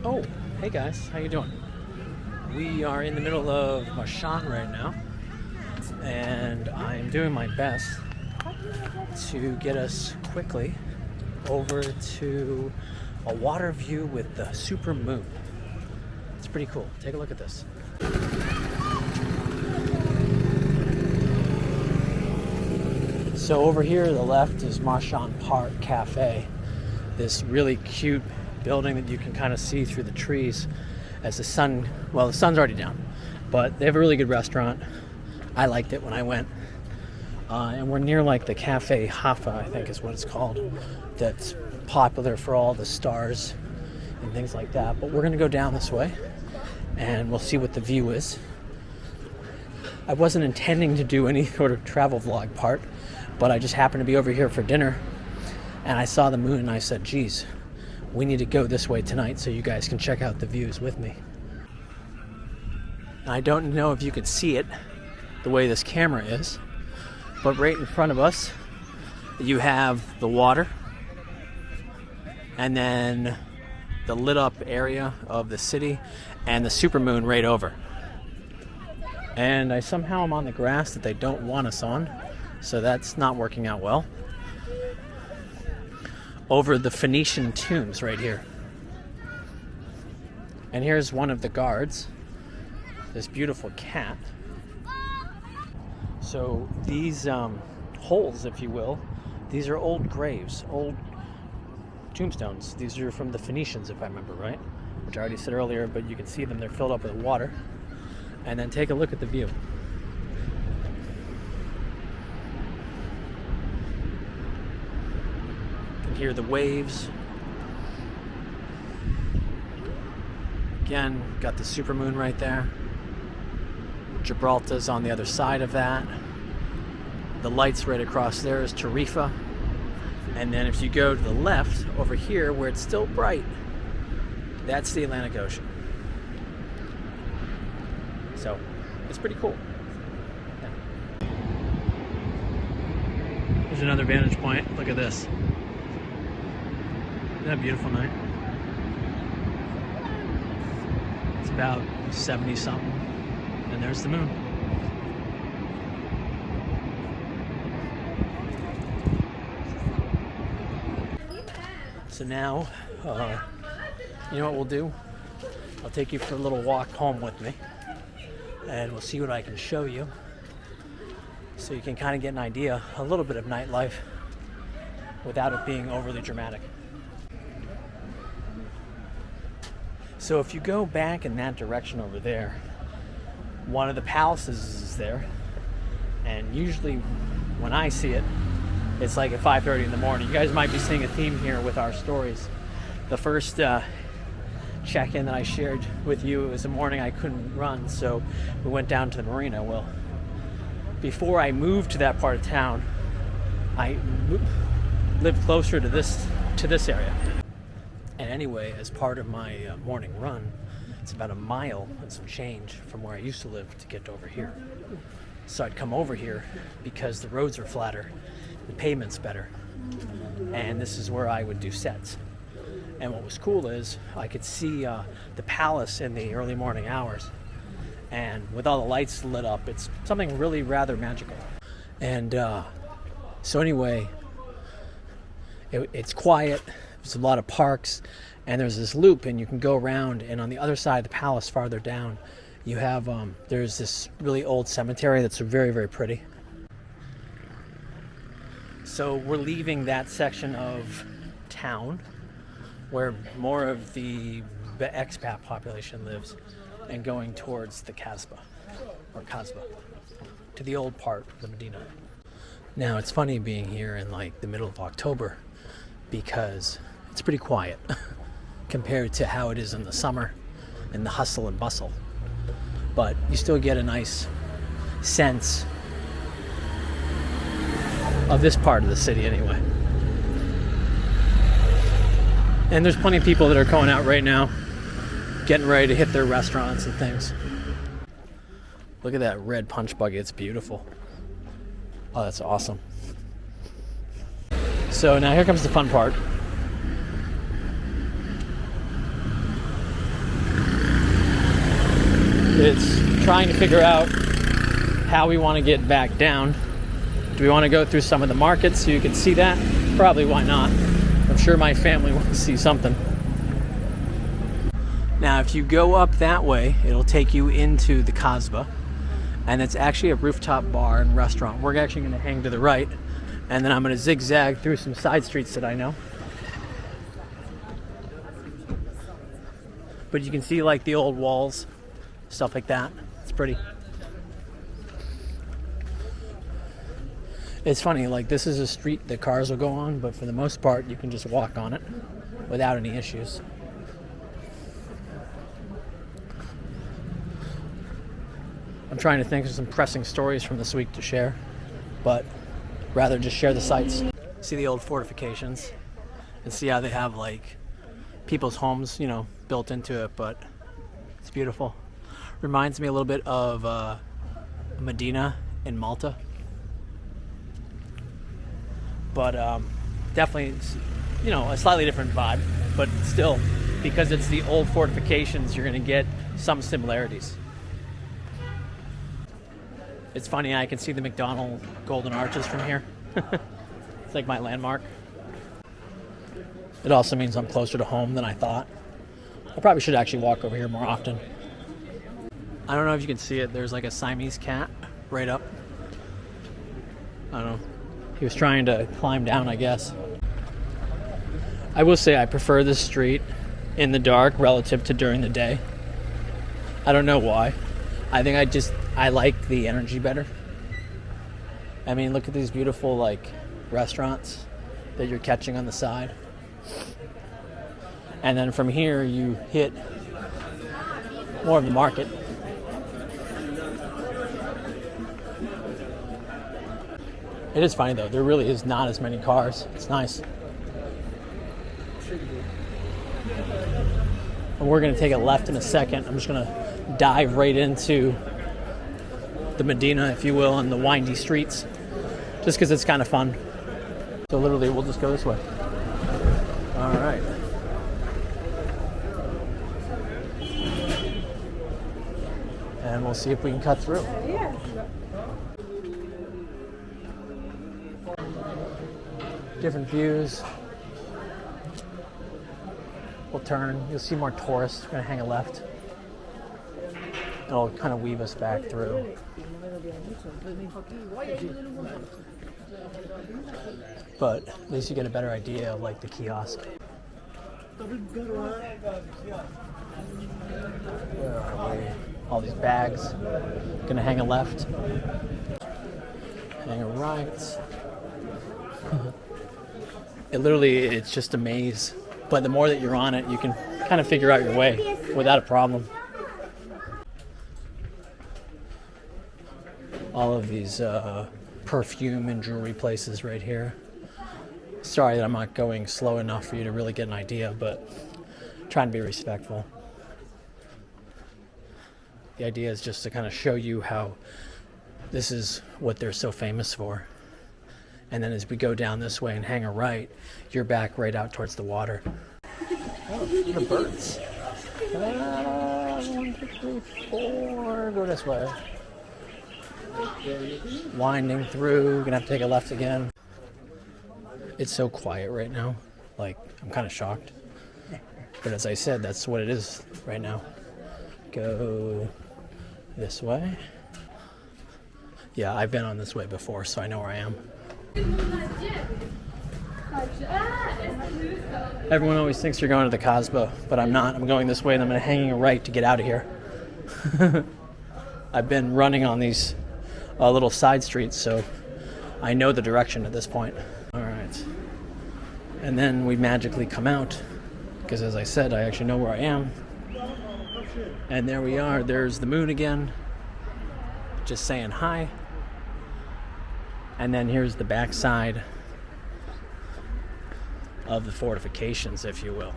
Oh, hey guys, how you doing? We are in the middle of Marchand right now, and I'm doing my best to get us quickly over to a water view with the super moon. It's pretty cool. Take a look at this. So over here to the left is Marchand Park Cafe, this really cute building that you can kind of see through the trees as the sun, well, the sun's already down, but they have a really good restaurant. I liked it when I went. And we're near like the Cafe Haffa, I think is what it's called, that's popular for all the stars and things like that. But we're gonna go down this way and we'll see what the view is. I wasn't intending to do any sort of travel vlog part, but I just happened to be over here for dinner and I saw the moon and I said, geez, we need to go this way tonight so you guys can check out the views with me. I don't know if you can see it the way this camera is, but right in front of us you have the water and then the lit up area of the city and the supermoon right over. And I somehow am on the grass that they don't want us on, so that's not working out well. Over the Phoenician tombs right here. And here's one of the guards, this beautiful cat. So these holes, if you will, these are old graves, old tombstones. These are from the Phoenicians, if I remember right, which I already said earlier, but you can see them, they're filled up with water. And then take a look at the view. You can hear the waves. Again, got the supermoon right there. Gibraltar's on the other side of that. The lights right across there is Tarifa. And then if you go to the left, over here, where it's still bright, that's the Atlantic Ocean. So, it's pretty cool. Yeah. There's another vantage point. Look at this. Isn't that a beautiful night? It's about 70 something. And there's the moon. So now, you know what we'll do? I'll take you for a little walk home with me. And we'll see what I can show you so you can kind of get an idea, a little bit of nightlife without it being overly dramatic. So if you go back in that direction over there, one of the palaces is there, and usually when I see it, it's like at 5:30 in the morning. You guys might be seeing a theme here with our stories. The first check-in that I shared with you, it was the morning I couldn't run, so we went down to the marina. Well, before I moved to that part of town, I lived closer to this area. And anyway, as part of my morning run, it's about a mile and some change from where I used to live to get over here. So I'd come over here because the roads are flatter, the pavement's better, and this is where I would do sets. And what was cool is I could see the palace in the early morning hours. And with all the lights lit up, it's something really rather magical. And so anyway, it's quiet. There's a lot of parks. And there's this loop, and you can go around. And on the other side of the palace, farther down, you have, there's this really old cemetery that's very, very pretty. So we're leaving that section of town where more of the expat population lives, and going towards the Kasbah, or Kasbah, to the old part of the Medina. Now, it's funny being here in like the middle of October because it's pretty quiet compared to how it is in the summer and the hustle and bustle. But you still get a nice sense of this part of the city anyway. And there's plenty of people that are going out right now, getting ready to hit their restaurants and things. Look at that red punch buggy, it's beautiful. Oh, that's awesome. So now here comes the fun part. it's trying to figure out how we want to get back down. Do we want to go through some of the markets so you can see that? Probably, why not? I'm sure my family wants to see something. Now, if you go up that way, it'll take you into the Kasbah, and it's actually a rooftop bar and restaurant. We're actually going to hang to the right, and then I'm going to zigzag through some side streets that I know. But you can see like the old walls, stuff like that. It's pretty. It's funny, like this is a street that cars will go on, but for the most part, you can just walk on it without any issues. I'm trying to think of some pressing stories from this week to share, but rather just share the sights. See the old fortifications and see how they have like people's homes, you know, built into it, but it's beautiful. Reminds me a little bit of Medina in Malta. But definitely, you know, a slightly different vibe. But still, because it's the old fortifications, you're going to get some similarities. It's funny, I can see the McDonald's Golden Arches from here. It's like my landmark. It also means I'm closer to home than I thought. I probably should actually walk over here more often. I don't know if you can see it. There's like a Siamese cat right up. I don't know. He was trying to climb down, I guess. I will say I prefer this street in the dark relative to during the day. I don't know why. I think I like the energy better. I mean, look at these beautiful like restaurants that you're catching on the side. And then from here you hit more of the market. It is funny though, there really is not as many cars. It's nice. And we're going to take a left in a second. I'm just going to dive right into the Medina, if you will, and the windy streets, just because it's kind of fun. So literally, we'll just go this way. All right. And we'll see if we can cut through. Different views. We'll turn. You'll see more tourists. We're going to hang a left. It'll kind of weave us back through. But at least you get a better idea of like the kiosk. Where are we? All these bags. Gonna hang a left. Hang a right. It's just a maze. But the more that you're on it, you can kind of figure out your way without a problem. All of these perfume and jewelry places right here. Sorry that I'm not going slow enough for you to really get an idea, but I'm trying to be respectful. The idea is just to kind of show you how this is what they're so famous for. And then as we go down this way and hang a right, you're back right out towards the water. Oh, the birds. 1, 2, 3, 4. Go this way. Winding through. Gonna have to take a left again. It's so quiet right now. Like, I'm kind of shocked. But as I said, that's what it is right now. Go this way. Yeah, I've been on this way before, so I know where I am. Everyone always thinks you're going to the Kasbah, but I'm not. I'm going this way, and I'm hanging a right to get out of here. I've been running on these little side streets, so I know the direction at this point. All right. And then we magically come out, because as I said, I actually know where I am. And there we are. There's the moon again, just saying hi. And then here's the backside of the fortifications, if you will.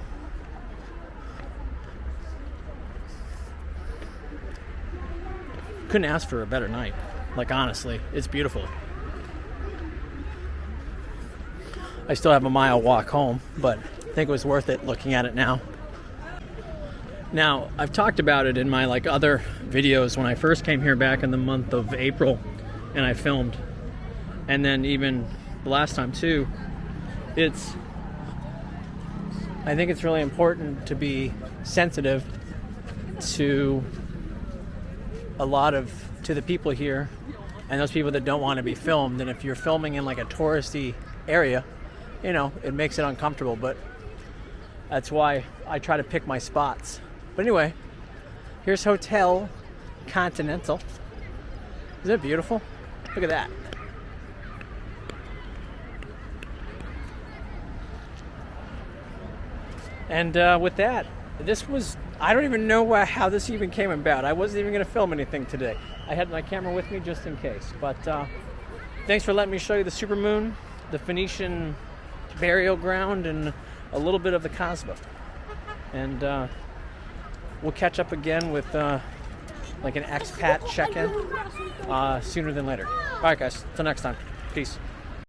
Couldn't ask for a better night. Like, honestly, it's beautiful. I still have a mile walk home, but I think it was worth it looking at it now. Now, I've talked about it in my like other videos when I first came here back in the month of April and I filmed. And then even the last time too. I think it's really important to be sensitive to to the people here and those people that don't want to be filmed. And if you're filming in like a touristy area, you know, it makes it uncomfortable, but that's why I try to pick my spots. But anyway, here's Hotel Continental. Isn't it beautiful? Look at that. And with that, I don't even know how this even came about. I wasn't even going to film anything today. I had my camera with me just in case. But thanks for letting me show you the supermoon, the Phoenician burial ground, and a little bit of the Casbah. And we'll catch up again with like an expat check-in sooner than later. All right, guys. Till next time. Peace.